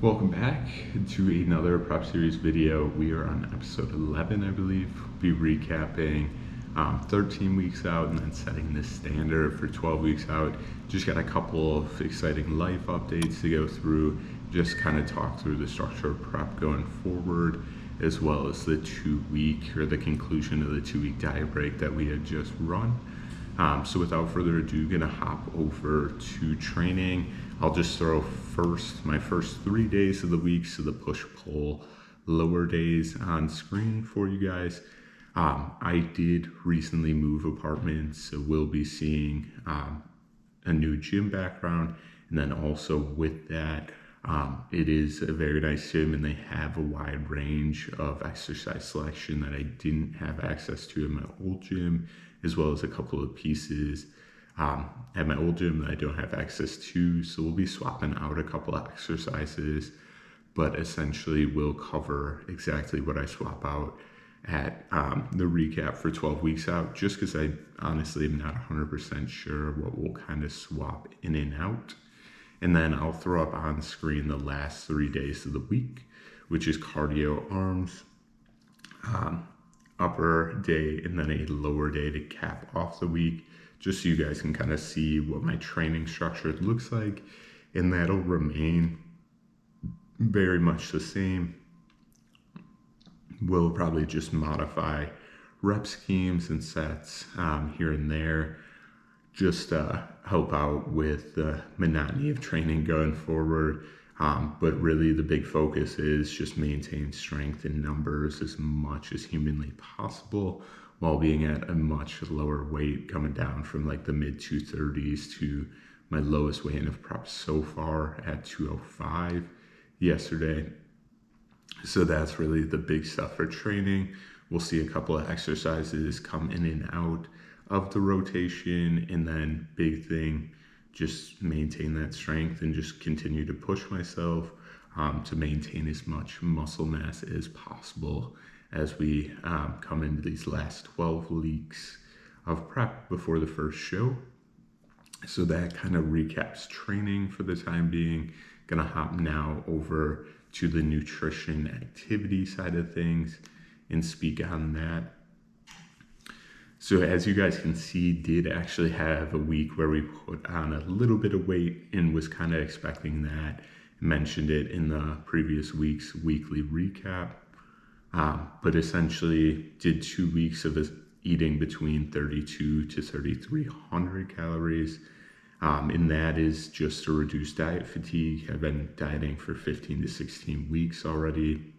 Welcome back to another Prep Series video. We are on episode 11, I believe. We'll be recapping 13 weeks out and then setting the standard for 12 weeks out. Just got a couple of exciting life updates to go through, just kind of talk through the structure of prep going forward, as well as the 2-week or the conclusion of the 2-week diet break that we had just run. So without further ado, gonna hop over to training. I'll just throw my first 3 days of the week, so the push-pull lower days on screen for you guys. I did recently move apartments, so we'll be seeing a new gym background, and then also with that, it is a very nice gym and they have a wide range of exercise selection that I didn't have access to in my old gym, as well as a couple of pieces at my old gym that I don't have access to. So we'll be swapping out a couple of exercises, but essentially we'll cover exactly what I swap out at the recap for 12 weeks out, just because I honestly am not 100% sure what we'll kind of swap in and out. And then I'll throw up on screen the last 3 days of the week, which is cardio arms, upper day, and then a lower day to cap off the week, just so you guys can kind of see what my training structure looks like. And that'll remain very much the same. We'll probably just modify rep schemes and sets here and there, just help out with the monotony of training going forward. But really the big focus is just maintain strength in numbers as much as humanly possible while being at a much lower weight, coming down from like the mid 230s to my lowest weight of prep so far at 205 yesterday. So that's really the big stuff for training. We'll see a couple of exercises come in and out of the rotation, and then big thing, just maintain that strength and just continue to push myself to maintain as much muscle mass as possible as we come into these last 12 weeks of prep before the first show. So that kind of recaps training for the time being. Gonna hop now over to the nutrition activity side of things and speak on that. So as you guys can see, did actually have a week where we put on a little bit of weight and was kind of expecting that. Mentioned it in the previous week's weekly recap, but essentially did 2 weeks of eating between 32 to 3,300 calories. And that is just to reduce diet fatigue. I've been dieting for 15 to 16 weeks already.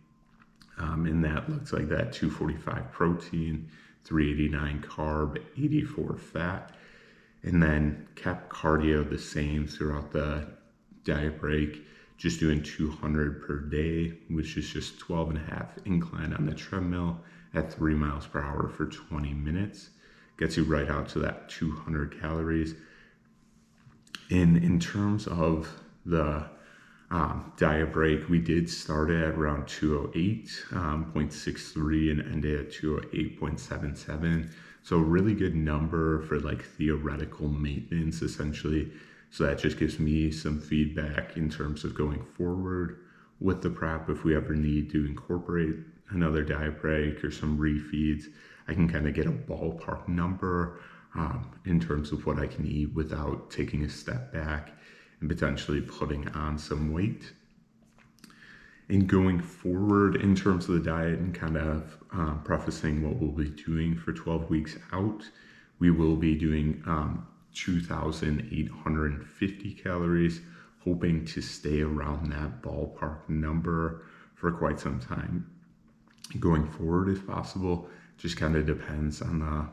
And that looks like that 245 protein, 389 carb, 84 fat, and then kept cardio the same throughout the diet break, just doing 200 per day, which is just 12.5 incline on the treadmill at 3 miles per hour for 20 minutes. Gets you right out to that 200 calories. And in terms of the diet break, we did start at around 208.63 and ended at 208.77. So a really good number for like theoretical maintenance, essentially. So that just gives me some feedback in terms of going forward with the prep. If we ever need to incorporate another diet break or some refeeds, I can kind of get a ballpark number in terms of what I can eat without taking a step back and potentially putting on some weight. And going forward in terms of the diet and kind of prefacing what we'll be doing for 12 weeks out, we will be doing 2,850 calories, hoping to stay around that ballpark number for quite some time going forward if possible. Just kind of depends on the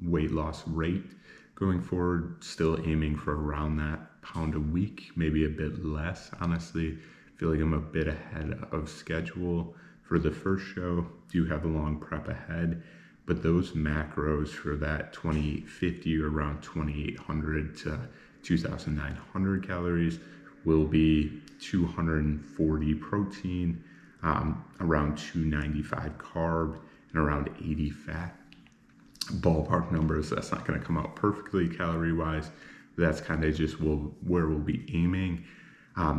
weight loss rate going forward. Still aiming for around that pound a week, maybe a bit less. Honestly, feel like I'm a bit ahead of schedule for the first show. Do have a long prep ahead, but those macros for that 2850 or around 2,800 to 2,900 calories will be 240 protein, around 295 carb, and around 80 fat. Ballpark numbers. That's not going to come out perfectly calorie wise. That's kind of just where we'll be aiming.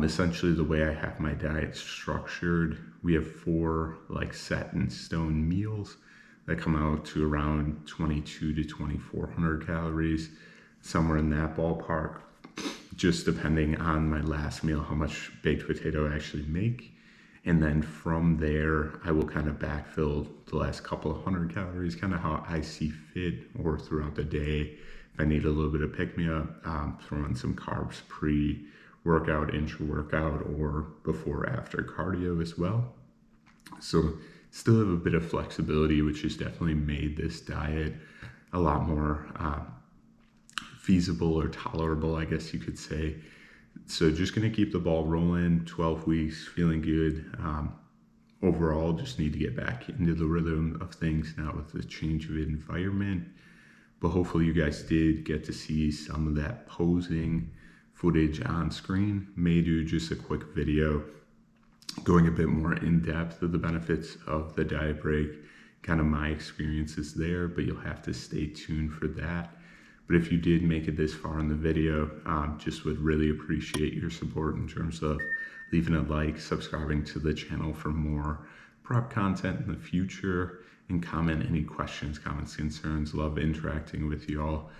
Essentially, the way I have my diet structured, we have 4 like set in stone meals that come out to around 22 to 2400 calories, somewhere in that ballpark, just depending on my last meal, how much baked potato I actually make. And then from there, I will kind of backfill the last couple of hundred calories, kind of how I see fit, or throughout the day. If I need a little bit of pick me up, throw in some carbs pre workout, intra workout, or before after cardio as well. So, still have a bit of flexibility, which has definitely made this diet a lot more feasible or tolerable, I guess you could say. So just going to keep the ball rolling, 12 weeks, feeling good. Overall, just need to get back into the rhythm of things now with the change of environment. But hopefully you guys did get to see some of that posing footage on screen. May do just a quick video going a bit more in depth of the benefits of the diet break, kind of my experiences there, but you'll have to stay tuned for that. But if you did make it this far in the video, just would really appreciate your support in terms of leaving a like, subscribing to the channel for more prep content in the future, and comment any questions, comments, concerns. Love interacting with you all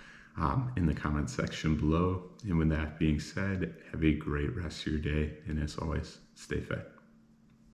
in the comment section below. And with that being said, have a great rest of your day. And as always, stay fit.